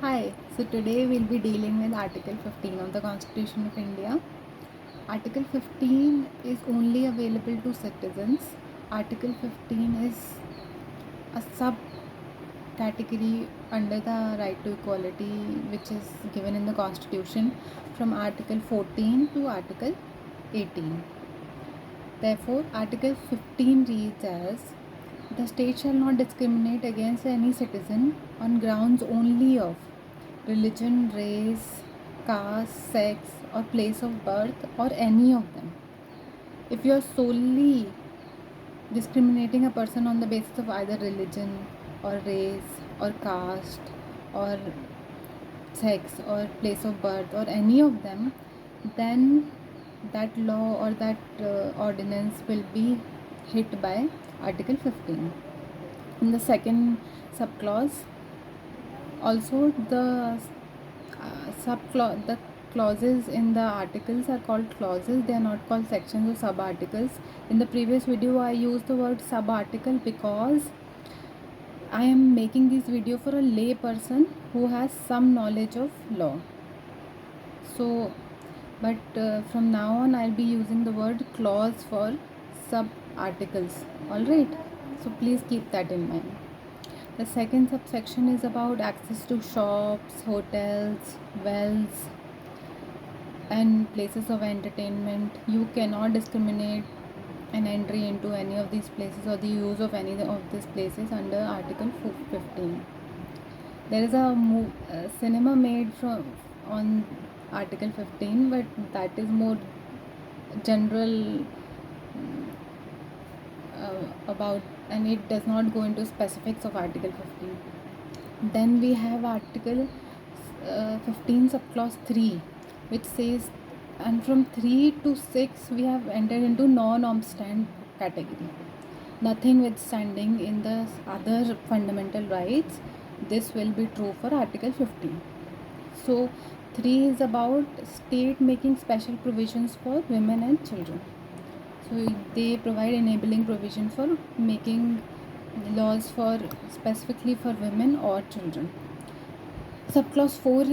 Hi, so today we'll be dealing with Article 15 of the Constitution of India. Article 15 is only available to citizens. Article 15 is a subcategory under the right to equality, which is given in the Constitution from Article 14 to Article 18. Therefore, Article 15 reads as the state shall not discriminate against any citizen on grounds only of religion, race, caste, sex, or place of birth, or any of them. If you are solely discriminating a person on the basis of either religion, or race, or caste, or sex, or place of birth, or any of them, then that law or that ordinance will be hit by Article 15. In the second subclause, also the clauses in the articles are called clauses. They are not called sections or sub articles. In the previous video I used the word sub article because I am making this video for a lay person who has some knowledge of law. So from now on I'll be using the word clause for sub articles. Alright, so please keep that in mind. The second subsection is about access to shops, hotels, wells, and places of entertainment. You cannot discriminate an entry into any of these places or the use of any of these places under Article 15. There is a cinema made on Article 15, but that is more general about, and it does not go into specifics of Article 15. Then we have Article 15 subclause 3, which says, and from 3 to 6 we have entered into non-obstant category. Nothing withstanding in the other fundamental rights, this will be true for Article 15. So 3 is about state making special provisions for women and children. So they provide enabling provision for making laws for specifically for women or children. Subclause 4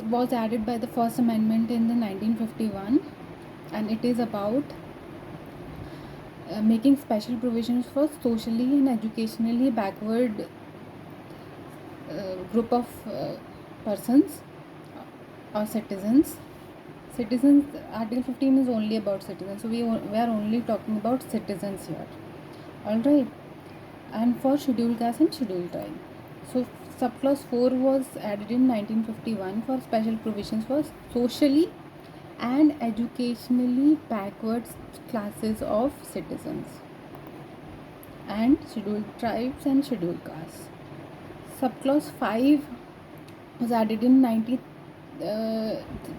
was added by the First Amendment in the 1951, and it is about making special provisions for socially and educationally backward group of persons or citizens. Article 15 is only about citizens, so we are only talking about citizens here. Alright, and for scheduled caste and scheduled tribe. So subclause 4 was added in 1951 for special provisions for socially and educationally backward classes of citizens and scheduled tribes and scheduled castes. Subclause 5 was added in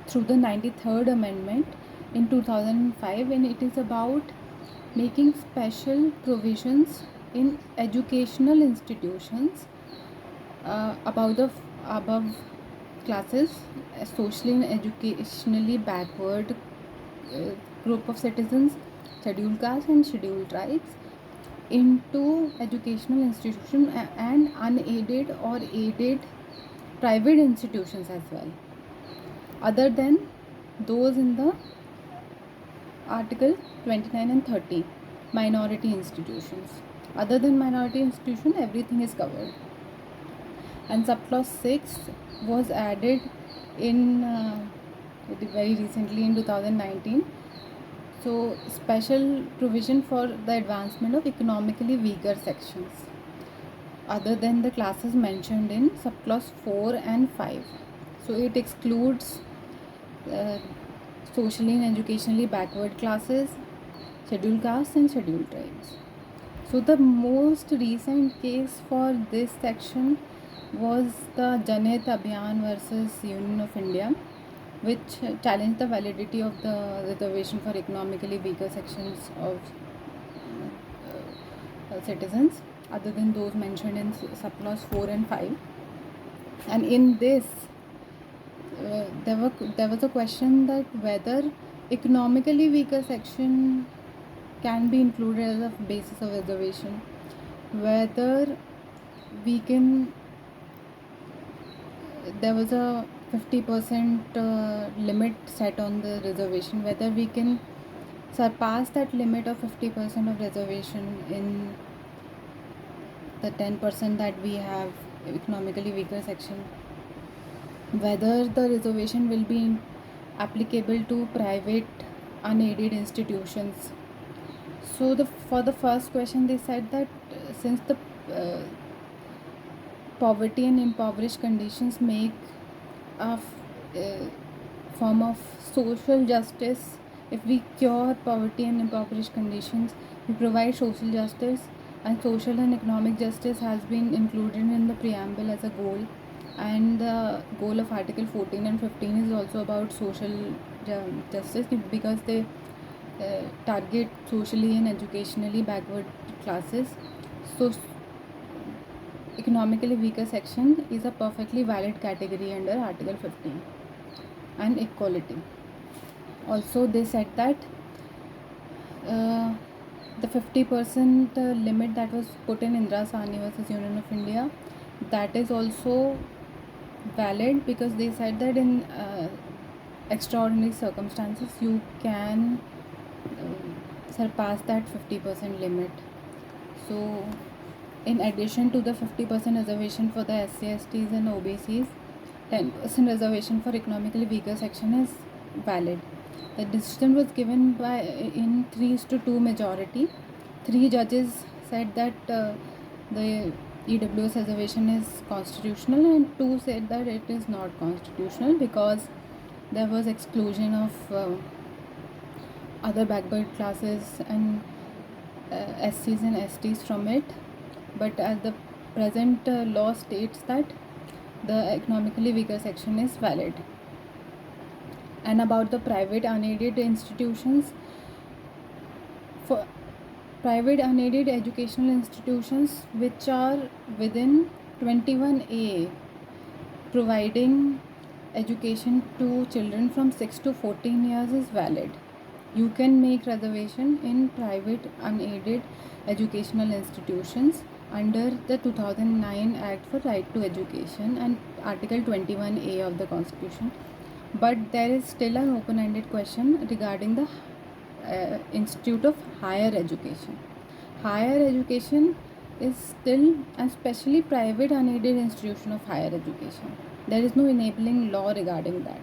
through the 93rd Amendment in 2005, and it is about making special provisions in educational institutions about the above classes, socially and educationally backward group of citizens, scheduled castes and scheduled tribes, into educational institutions and unaided or aided private institutions as well, other than those in the Article 29 and 30, minority institutions. Other than minority institution, everything is covered. And subclause 6 was added in very recently in 2019. So special provision for the advancement of economically weaker sections, other than the classes mentioned in subclause 4 and 5. So it excludes socially and educationally backward classes, scheduled castes and scheduled tribes. So the most recent case for this section was the Janhit Abhiyan versus Union of India, which challenged the validity of the reservation for economically weaker sections of citizens, other than those mentioned in subclause 4 and 5. And in this, there was a question that whether economically weaker section can be included as a basis of reservation, whether we can there was a 50% limit set on the reservation. Whether we can surpass that limit of 50% of reservation in the 10% that we have economically weaker section, whether the reservation will be applicable to private unaided institutions. So for the first question they said that since the poverty and impoverished conditions make a form of social justice, if we cure poverty and impoverished conditions, we provide social justice, and social and economic justice has been included in the preamble as a goal. And the goal of Article 14 and 15 is also about social justice, because they target socially and educationally backward classes. So economically weaker section is a perfectly valid category under Article 15. And equality. Also they said that the 50% limit that was put in Indra Sawhney versus Union of India, that is also valid, because they said that in extraordinary circumstances you can surpass that 50% limit. So in addition to the 50% reservation for the SC, STs and OBCs, 10% reservation for economically weaker section is valid. The decision was given by in 3:2 majority. 3 judges said that the EWS reservation is constitutional, and 2 said that it is not constitutional because there was exclusion of other backward classes and SCs and STs from it. But as the present law states that the economically weaker section is valid. And about the private unaided institutions, for private unaided educational institutions which are within 21A, providing education to children from 6 to 14 years is valid. You can make reservation in private unaided educational institutions under the 2009 Act for Right to Education and Article 21A of the Constitution. But there is still an open-ended question regarding the Institute of Higher Education. Higher education is still, and especially private unaided institution of higher education, there is no enabling law regarding that.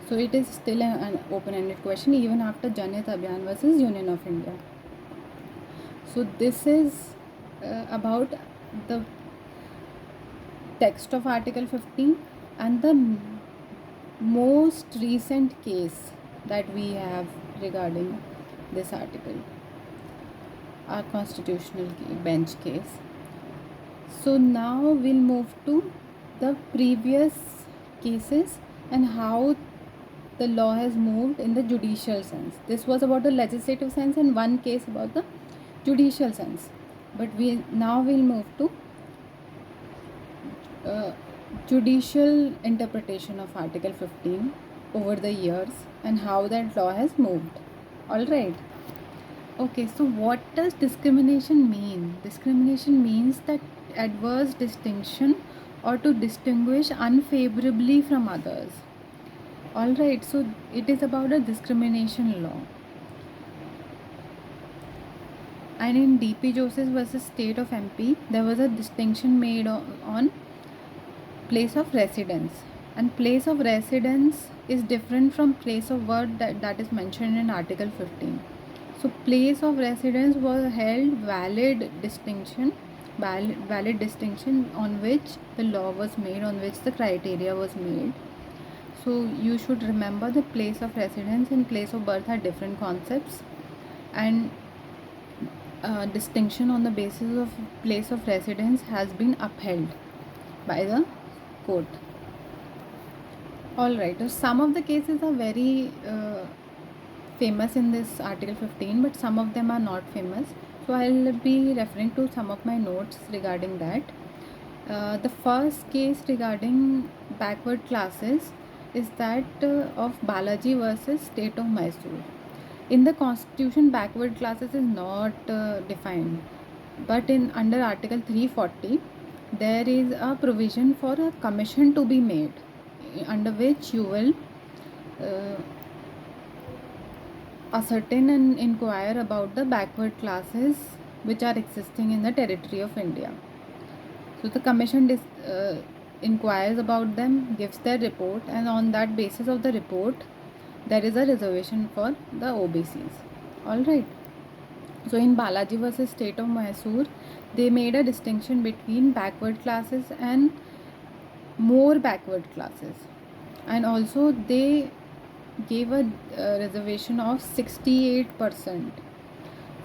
So it is still an open-ended question even after Janhit, Abhiyan versus Union of India. So this is about the text of Article 15 and the most recent case that we have regarding this article, our constitutional bench case. So now we'll move to the previous cases and how the law has moved in the judicial sense. This was about the legislative sense and one case about the judicial sense. But we'll move to judicial interpretation of Article 15 over the years and how that law has moved. Alright. Okay, so what does discrimination mean? Discrimination means that adverse distinction or to distinguish unfavorably from others. Alright, so it is about a discrimination law. And in DP Joseph versus State of MP, there was a distinction made on place of residence. And place of residence is different from place of work that is mentioned in Article 15. So place of residence was held valid distinction on which the law was made, on which the criteria was made. So you should remember the place of residence and place of birth are different concepts, and distinction on the basis of place of residence has been upheld by the court. Alright, so some of the cases are very famous in this Article 15, but some of them are not famous. So I'll be referring to some of my notes regarding that. The first case regarding backward classes is that of Balaji versus State of Mysore. In the Constitution, backward classes is not defined, but in under Article 340, there is a provision for a commission to be made, under which you will ascertain and inquire about the backward classes which are existing in the territory of India. So the commission inquires about them, gives their report, and on that basis of the report, there is a reservation for the OBCs. All right. So in Balaji versus State of Mysore, they made a distinction between backward classes and more backward classes, and also they gave a reservation of 68%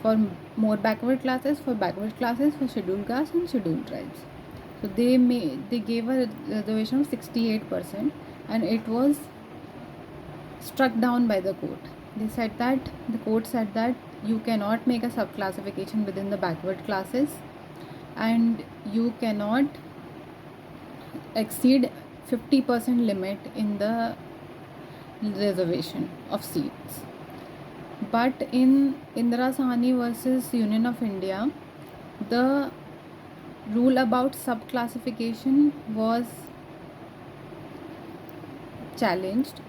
for more backward classes, for scheduled castes and scheduled tribes. So they gave a reservation of 68%, and it was struck down by the court. The court said that you cannot make a subclassification within the backward classes, and you cannot exceed 50% limit in the reservation of seats. But in Indra Sawhney versus Union of India, the rule about subclassification was challenged,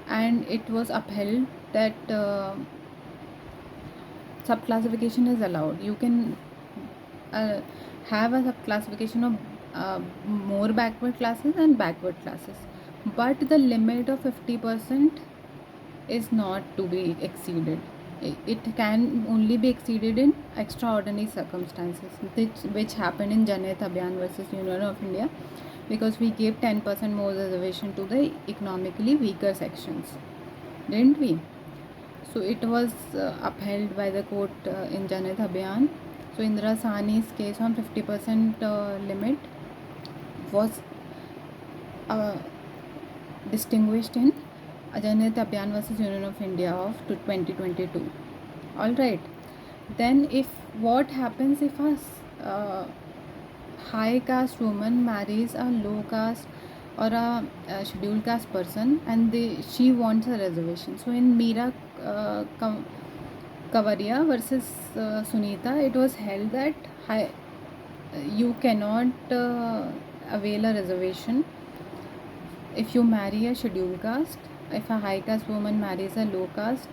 and it was upheld that subclassification is allowed. You can have a subclassification of more backward classes and backward classes, but the limit of 50% is not to be exceeded. It can only be exceeded in extraordinary circumstances, which happened in Janhit Abhiyan versus Union of India, because we gave 10% more reservation to the economically weaker sections, didn't we? So it was upheld by the court in Janhit Abhiyan. So Indra Sawhney's case on 50% limit was distinguished in Janhit Abhiyan versus Union of India of 2022. All right. Then what happens if a high caste woman marries a low caste or a scheduled caste person, and she wants a reservation? So in Meera Kavaria versus Sunita, it was held that you cannot avail a reservation if you marry a scheduled caste. If a high caste woman marries a low caste,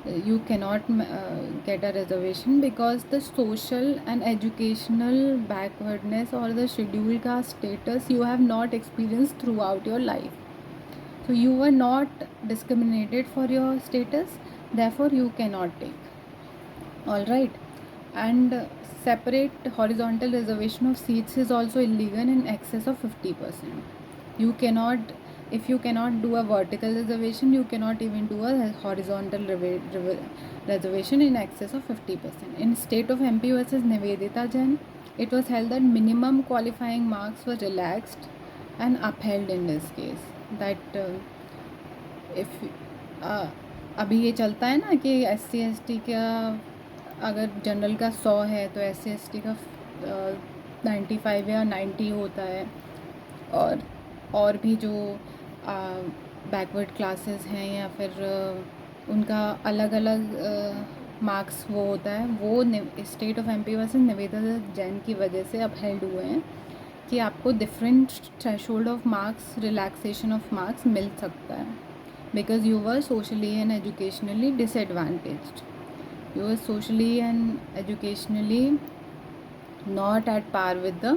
you cannot get a reservation, because the social and educational backwardness or the scheduled caste status you have not experienced throughout your life. So you were not discriminated for your status, therefore you cannot take. All right. And separate horizontal reservation of seats is also illegal in excess of 50%. You cannot, if you cannot do a vertical reservation, you cannot even do a horizontal reservation in excess of 50%. In state of MP versus Nivedita Jain, it was held that minimum qualifying marks were relaxed and upheld in this case. That if अभी ये चलता है ना कि SC/ST का अगर general का 100 है तो SC/ST का 95 या 90 होता है, और भी जो बैकवर्ड क्लासेस हैं या फिर उनका अलग अलग मार्क्स वो होता है, वो state of MP versus Nivedita Jain की वजह से अपहेल्ड हुए हैं कि आपको different threshold of marks, relaxation of marks मिल सकता है, because you were socially and educationally disadvantaged. You were socially and educationally not at par with the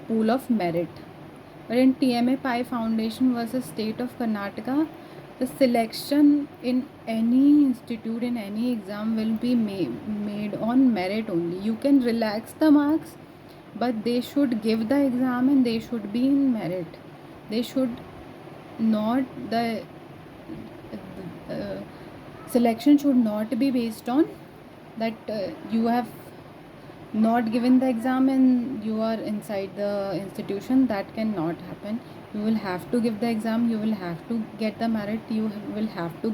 pool of merit. But in TMA Pai Foundation versus State of Karnataka, the selection in any institute, in any exam, will be made on merit only. You can relax the marks, but they should give the exam and they should be in merit. They should not, selection should not be based on that you have not given the exam and you are inside the institution. That cannot happen. You will have to give the exam, you will have to get the merit, you will have to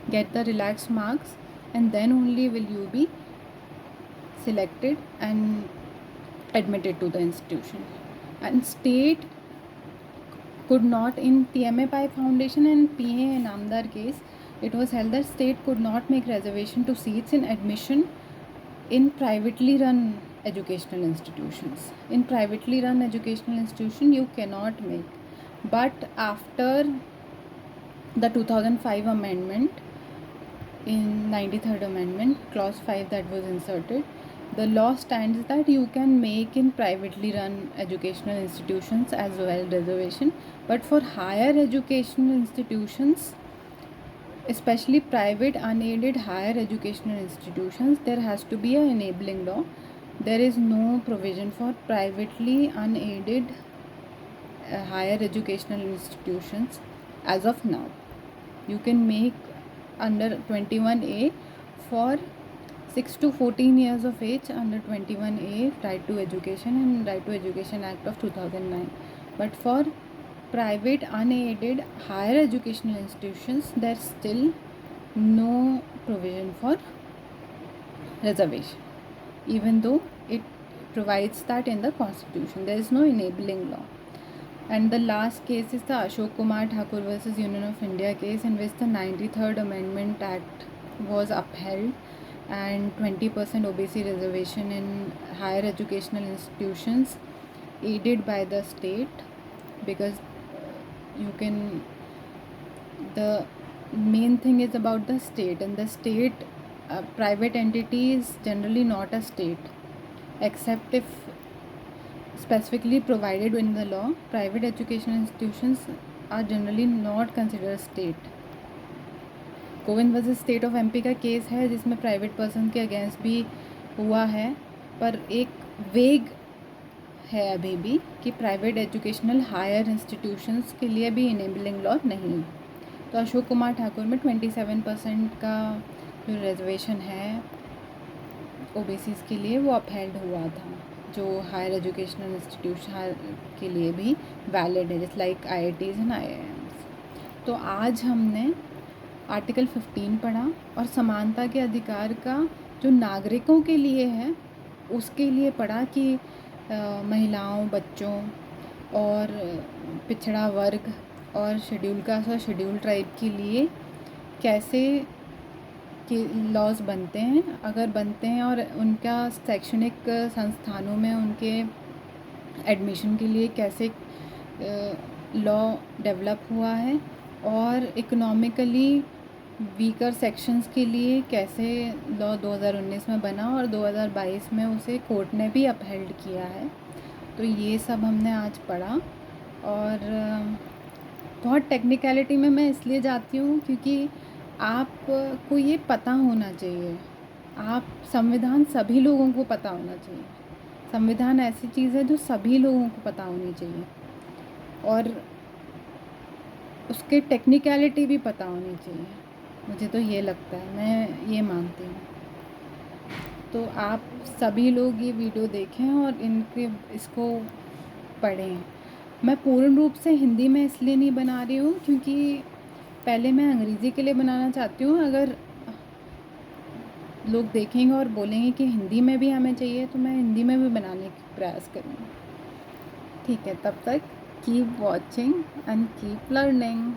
get the relaxed marks, and then only will you be selected and admitted to the institution. And state could not, in TMA Pai Foundation and PA Inamdar case, it was held that state could not make reservation to seats in admission in privately run educational institutions. In privately run educational institution, you cannot make. But after the 2005 amendment, in 93rd amendment, clause 5 that was inserted, the law stands that you can make in privately run educational institutions as well reservation, but for higher educational institutions, especially private unaided higher educational institutions, there has to be an enabling law. There is no provision for privately unaided higher educational institutions as of now. You can make under 21A for 6 to 14 years of age, under 21A right to education and right to education act of 2009. But for private unaided higher educational institutions, there's still no provision for reservation, even though it provides that in the constitution. There is no enabling law. And the last case is the Ashok Kumar Thakur versus Union of India case, in which the 93rd Amendment Act was upheld and 20% OBC reservation in higher educational institutions aided by the state, because the main thing is about the state, and the state, private entity is generally not a state, except if specifically provided in the law. Private educational institutions are generally not considered state. Govind versus state of MP का case है जिसमें private person के against भी हुआ है, पर एक वेग है अभी भी कि प्राइवेट एजुकेशनल हायर इंस्टीट्यूशंस के लिए भी इनेबलिंग लॉ नहीं है. तो अशोक कुमार ठाकुर में 27% का जो रिजर्वेशन है ओबीसीज के लिए वो अपहेल्ड हुआ था, जो हायर एजुकेशनल इंस्टीट्यूशन के लिए भी वैलिड है, जैसे लाइक IITs एंड IIMs. तो आज हमने आर्टिकल 15 पढ़ा और समानता के अधिकार का जो नागरिकों के लिए है उसके लिए पढ़ा कि महिलाओं, बच्चों और पिछड़ा वर्ग और शेड्यूल कास्ट और शेड्यूल ट्राइब के लिए कैसे के लॉज बनते हैं, अगर बनते हैं, और उनका शैक्षणिक संस्थानों में उनके एडमिशन के लिए कैसे लॉ डेवलप हुआ है, और इकोनॉमिकली वीकर सेक्शंस के लिए कैसे लॉ 2019 में बना और 2022 में उसे कोर्ट ने भी अपहेल्ड किया है. तो ये सब हमने आज पढ़ा. और बहुत टेक्निकलिटी में मैं इसलिए जाती हूँ क्योंकि आपको ये पता होना चाहिए. संविधान सभी लोगों को पता होना चाहिए. संविधान ऐसी चीज़ है जो सभी लोगों को पता होनी चाहिए और उसके टेक्निकलिटी भी पता होनी चाहिए. मुझे तो ये लगता है, मैं ये मानती हूँ. तो आप सभी लोग ये वीडियो देखें और इसको पढ़ें. मैं पूर्ण रूप से हिंदी में इसलिए नहीं बना रही हूँ क्योंकि पहले मैं अंग्रेज़ी के लिए बनाना चाहती हूँ. अगर लोग देखेंगे और बोलेंगे कि हिंदी में भी हमें चाहिए तो मैं हिंदी में भी बनाने का प्रयास करूँगी. ठीक है, तब तक keep watching and keep learning.